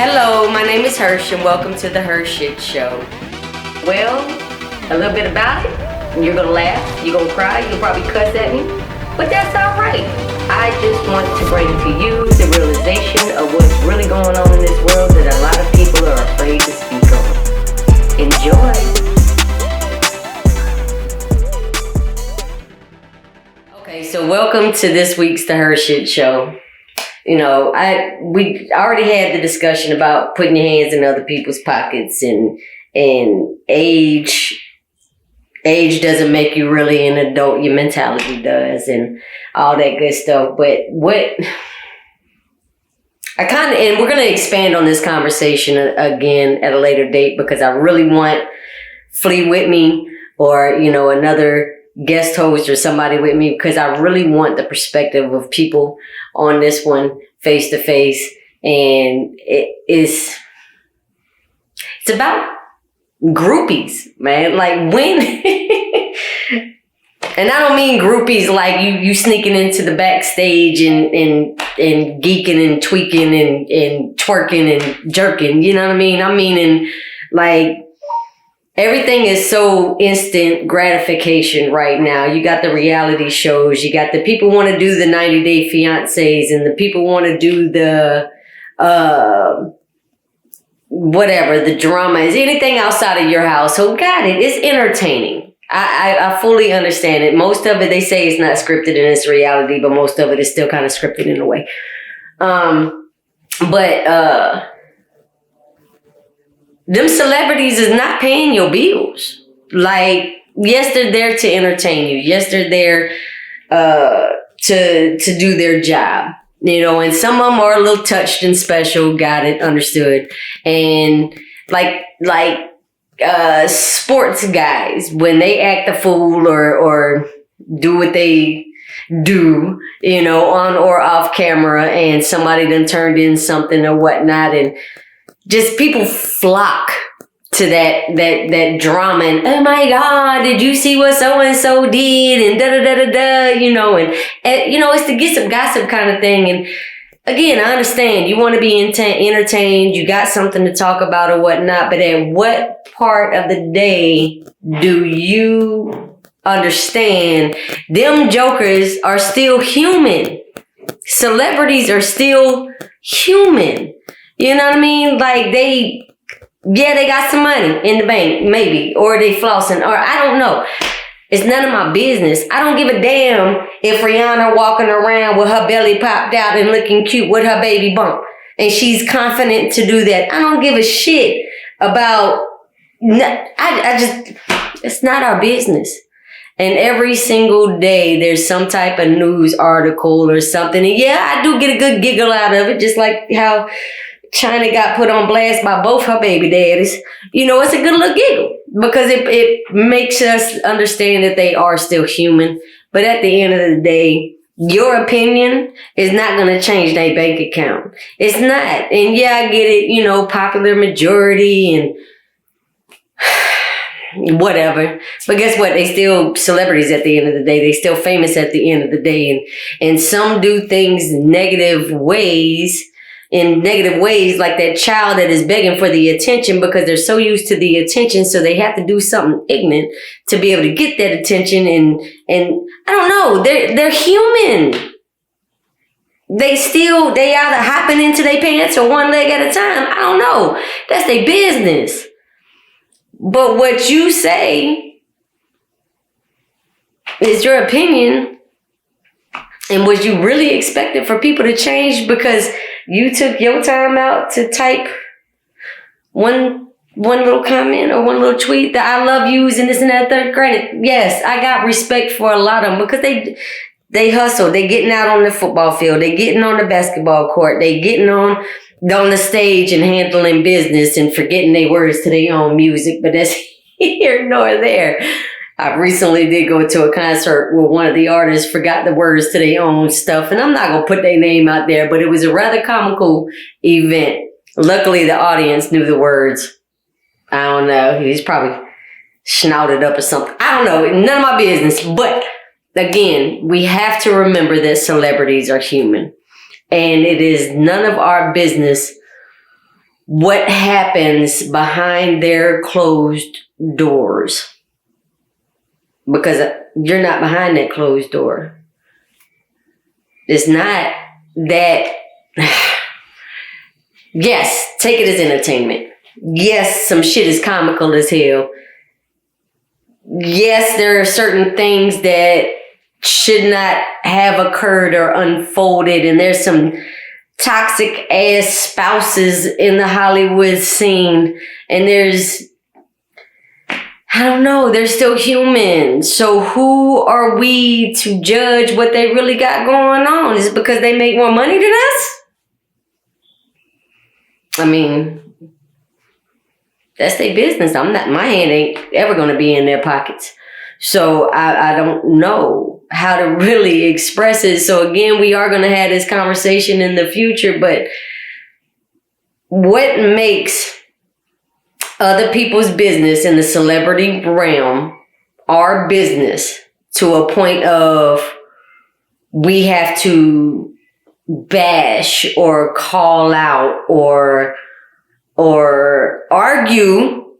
Hello, my name is Hersh and welcome to the HERshyt show. Well, a little bit about it. You're gonna laugh, you're gonna cry, you'll probably cuss at me, but that's alright. I just want to bring to you the realization of what's really going on in this world that a lot of people are afraid to speak on. Enjoy. Okay, so welcome to this week's The HERshyt show. You know, we already had the discussion about putting your hands in other people's pockets and age doesn't make you really an adult. Your mentality does and all that good stuff. But and we're going to expand on this conversation again at a later date because I really want Flea with me or, you know, another guest host or somebody with me because I really want the perspective of people on this one face to face. And it's about groupies, man. Like when, and I don't mean groupies like you sneaking into the backstage and geeking and tweaking and twerking and jerking. You know what I mean? I'm meaning like, everything is so instant gratification right now. You got the reality shows. You got the people want to do the 90-day fiancés and the people want to do the, whatever, the drama is anything outside of your household. Got it. It's entertaining. I fully understand it. Most of it, they say it's not scripted and it's reality, but most of it is still kind of scripted in a way. Them celebrities is not paying your bills. Like, yes, they're there to entertain you. Yes, they're there to do their job. You know, and some of them are a little touched and special. Got it, understood. And like sports guys, when they act a fool or do what they do, you know, on or off camera, and somebody done turned in something or whatnot, and just people flock to that drama and, oh my God, did you see what so-and-so did? And da-da-da-da-da, you know, and you know, it's to get some gossip kind of thing. And again, I understand you want to be entertained. You got something to talk about or whatnot. But at what part of the day do you understand them jokers are still human? Celebrities are still human. You know what I mean? Like they got some money in the bank, maybe, or they flossing, or I don't know. It's none of my business. I don't give a damn if Rihanna walking around with her belly popped out and looking cute with her baby bump, and she's confident to do that. I don't give a shit about. It's not our business. And every single day there's some type of news article or something. And yeah, I do get a good giggle out of it, just like how China got put on blast by both her baby daddies. You know, it's a good little giggle because it makes us understand that they are still human. But at the end of the day, your opinion is not going to change their bank account. It's not. And yeah, I get it, you know, popular majority and whatever. But guess what? They still celebrities at the end of the day. They still famous at the end of the day. And some do things in negative ways, like that child that is begging for the attention because they're so used to the attention, so they have to do something ignorant to be able to get that attention. And I don't know, they're human. They either hopping into their pants or one leg at a time. I don't know. That's their business. But what you say is your opinion. And was you really expected for people to change because you took your time out to type one little comment or one little tweet that I love yous and this and that third? Granted, yes, I got respect for a lot of them because they hustle. They getting out on the football field. They getting on the basketball court. They getting on the stage and handling business and forgetting their words to their own music. But that's here nor there. I recently did go to a concert where one of the artists forgot the words to their own stuff. And I'm not going to put their name out there, but it was a rather comical event. Luckily, the audience knew the words. I don't know. He's probably snouted up or something. I don't know. None of my business. But again, we have to remember that celebrities are human. And it is none of our business what happens behind their closed doors. Because you're not behind that closed door. It's not that. Yes, take it as entertainment. Yes, some shit is comical as hell. Yes, there are certain things that should not have occurred or unfolded, and there's some toxic ass spouses in the Hollywood scene, and there's, I don't know, they're still human. So who are we to judge what they really got going on? Is it because they make more money than us? I mean, that's their business. My hand ain't ever going to be in their pockets. So I don't know how to really express it. So again, we are going to have this conversation in the future, but what makes other people's business in the celebrity realm our business to a point of we have to bash or call out or argue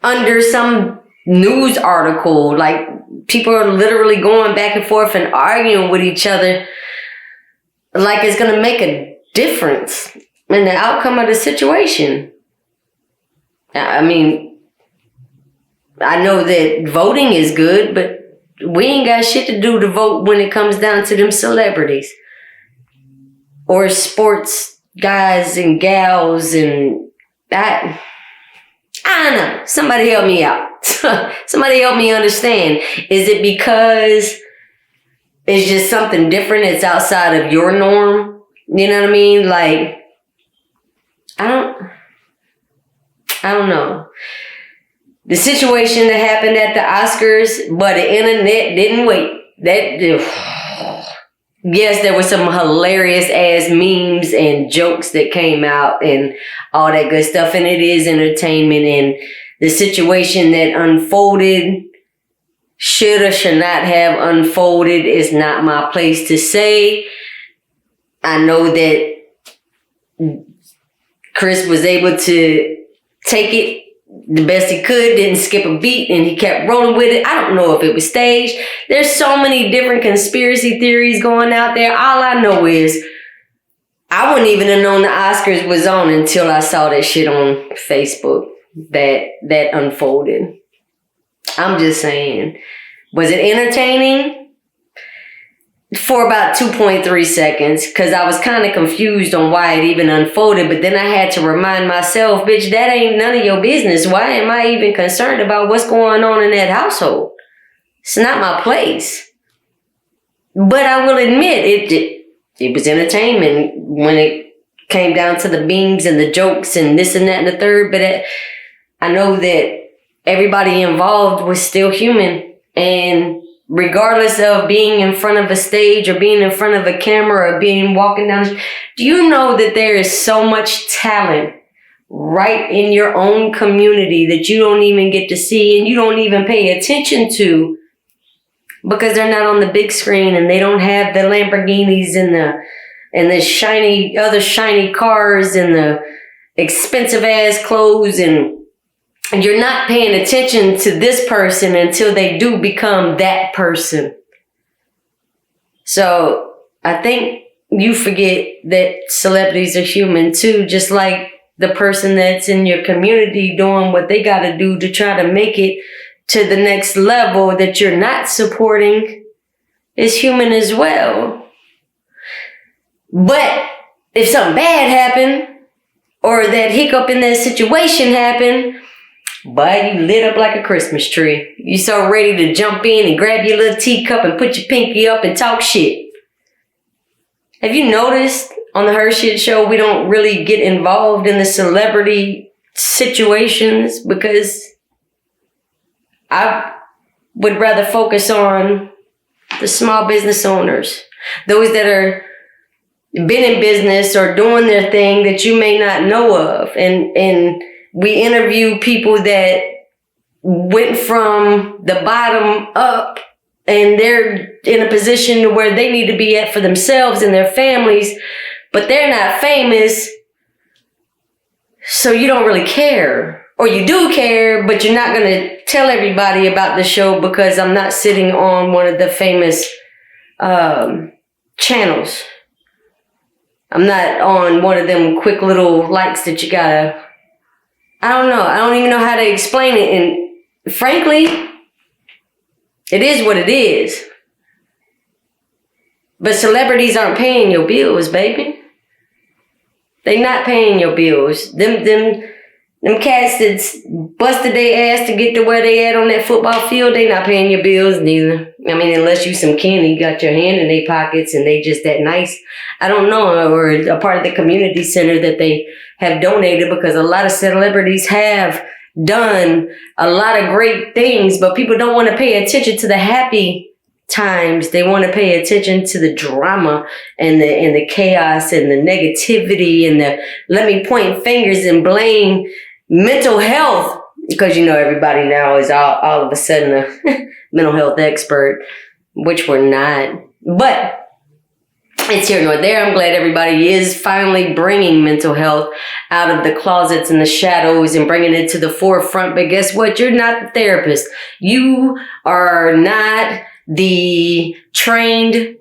under some news article? Like, people are literally going back and forth and arguing with each other like it's going to make a difference in the outcome of the situation. I mean, I know that voting is good, but we ain't got shit to do to vote when it comes down to them celebrities or sports guys and gals and that. I don't know. Somebody help me out. Somebody help me understand. Is it because it's just something different? It's outside of your norm? You know what I mean? Like, I don't know. The situation that happened at the Oscars, but the internet didn't wait. Yes, there were some hilarious ass memes and jokes that came out and all that good stuff. And it is entertainment, and the situation that unfolded should or should not have unfolded is not my place to say. I know that Chris was able to take it the best he could, didn't skip a beat, and he kept rolling with it. I don't know if it was staged. There's so many different conspiracy theories going out there. All I know is I wouldn't even have known the Oscars was on until I saw that shit on Facebook that unfolded. I'm just saying. Was it entertaining? For about 2.3 seconds, because I was kind of confused on why it even unfolded, but then I had to remind myself, bitch, that ain't none of your business. Why am I even concerned about what's going on in that household? It's not my place. But I will admit, it was entertainment when it came down to the memes and the jokes and this and that and the third, but I know that everybody involved was still human, and regardless of being in front of a stage or being in front of a camera or being walking down, do you know that there is so much talent right in your own community that you don't even get to see and you don't even pay attention to because they're not on the big screen and they don't have the Lamborghinis and the shiny cars and the expensive ass clothes, and you're not paying attention to this person until they do become that person. So I think you forget that celebrities are human too, just like the person that's in your community doing what they got to do to try to make it to the next level that you're not supporting is human as well. But if something bad happened or that hiccup in that situation happened, but you lit up like a Christmas tree. You so ready to jump in and grab your little teacup and put your pinky up and talk shit. Have you noticed on the HERshyt show we don't really get involved in the celebrity situations because I would rather focus on the small business owners, those that are been in business or doing their thing that you may not know of, and we interview people that went from the bottom up and they're in a position to where they need to be at for themselves and their families, but they're not famous So you don't really care. Or you do care, but you're not going to tell everybody about the show because I'm not sitting on one of the famous channels. I'm not on one of them quick little likes that you gotta... I don't know. I don't even know how to explain it. And frankly, it is what it is. But celebrities aren't paying your bills, baby. They not paying your bills. Them cats that's busted their ass to get to where they at on that football field, they not paying your bills neither. I mean, unless you some kin and you got your hand in their pockets and they just that nice. I don't know, or a part of the community center that they have donated, because a lot of celebrities have done a lot of great things, but people don't want to pay attention to the happy times. They want to pay attention to the drama and the chaos and the negativity and the let me point fingers and blame mental health, because you know everybody now is all of a sudden a mental health expert, which we're not. But it's here nor there. I'm glad everybody is finally bringing mental health out of the closets and the shadows and bringing it to the forefront. But guess what? You're not the therapist. You are not the trained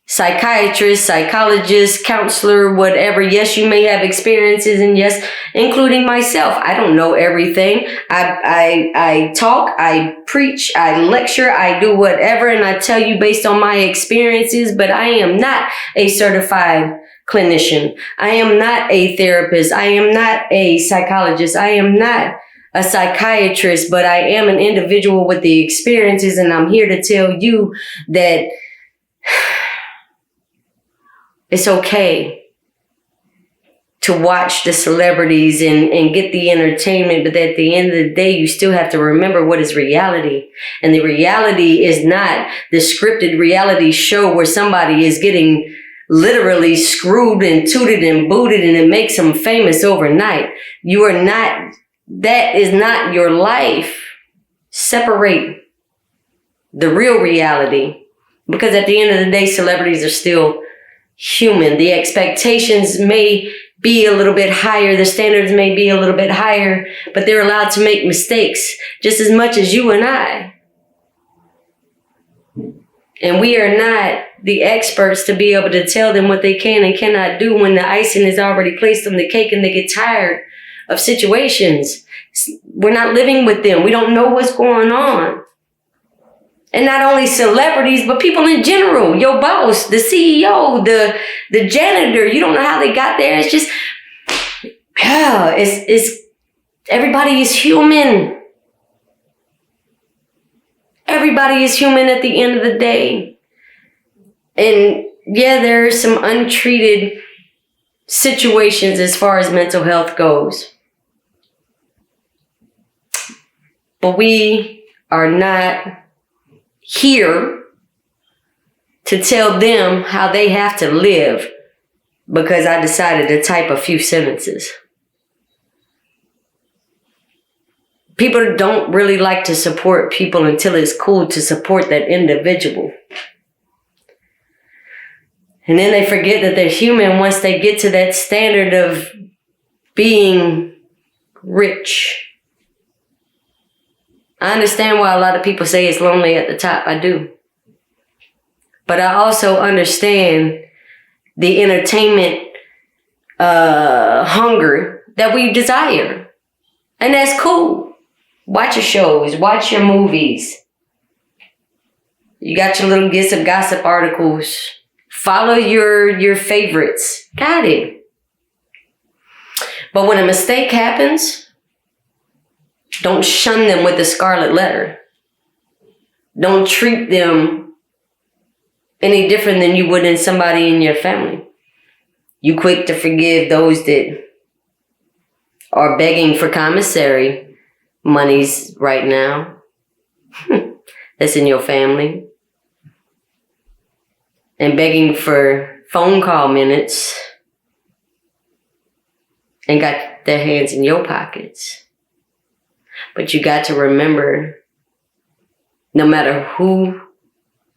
psychiatrist, psychologist, counselor, whatever. Yes, you may have experiences, and yes, including myself. I don't know everything. I talk, I preach, I lecture, I do whatever, and I tell you based on my experiences, but I am not a certified clinician. I am not a therapist. I am not a psychologist. I am not a psychiatrist, but I am an individual with the experiences, and I'm here to tell you that it's okay to watch the celebrities and get the entertainment, but at the end of the day, you still have to remember what is reality. And the reality is not the scripted reality show where somebody is getting literally screwed and tooted and booted and it makes them famous overnight. You are not, that is not your life. Separate the real reality, because at the end of the day, celebrities are still human. The expectations may be a little bit higher. The standards may be a little bit higher, but they're allowed to make mistakes just as much as you and I. And we are not the experts to be able to tell them what they can and cannot do when the icing is already placed on the cake and they get tired of situations. We're not living with them. We don't know what's going on. And not only celebrities, but people in general. Your boss, the CEO, the janitor. You don't know how they got there. It's just, everybody is human. Everybody is human at the end of the day. And yeah, there are some untreated situations as far as mental health goes. But we are not here to tell them how they have to live because I decided to type a few sentences. People don't really like to support people until it's cool to support that individual. And then they forget that they're human once they get to that standard of being rich. I understand why a lot of people say it's lonely at the top. I do. But I also understand the entertainment hunger that we desire. And that's cool. Watch your shows. Watch your movies. You got your little gifts of gossip articles. Follow your favorites. Got it. But when a mistake happens, don't shun them with a scarlet letter. Don't treat them any different than you would in somebody in your family. You quick to forgive those that are begging for commissary monies right now. That's in your family. And begging for phone call minutes. And got their hands in your pockets. But you got to remember, no matter who,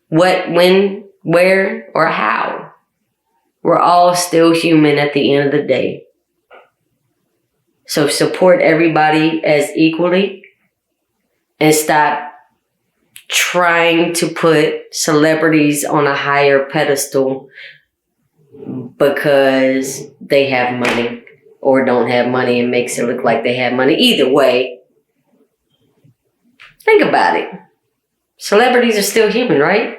what, when, where, or how, we're all still human at the end of the day. So support everybody as equally and stop trying to put celebrities on a higher pedestal because they have money or don't have money and makes it look like they have money. Either way, think about it. Celebrities are still human, right?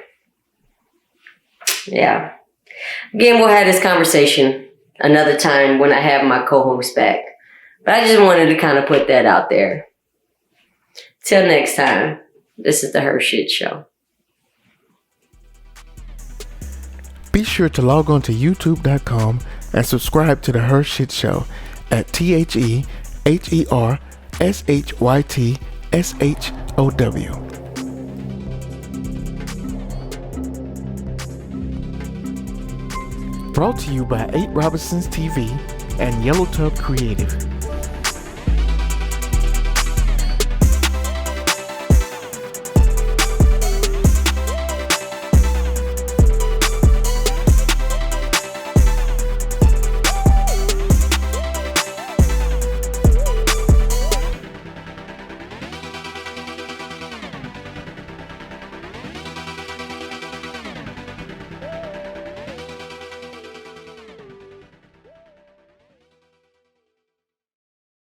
Yeah. Again, we'll have this conversation another time when I have my co-host back. But I just wanted to kind of put that out there. Till next time, this is the HERshyt Show. Be sure to log on to youtube.com and subscribe to the HERshyt Show at TheHershytShow. Brought to you by 8 Robinsons TV and Yellow Tub Creative.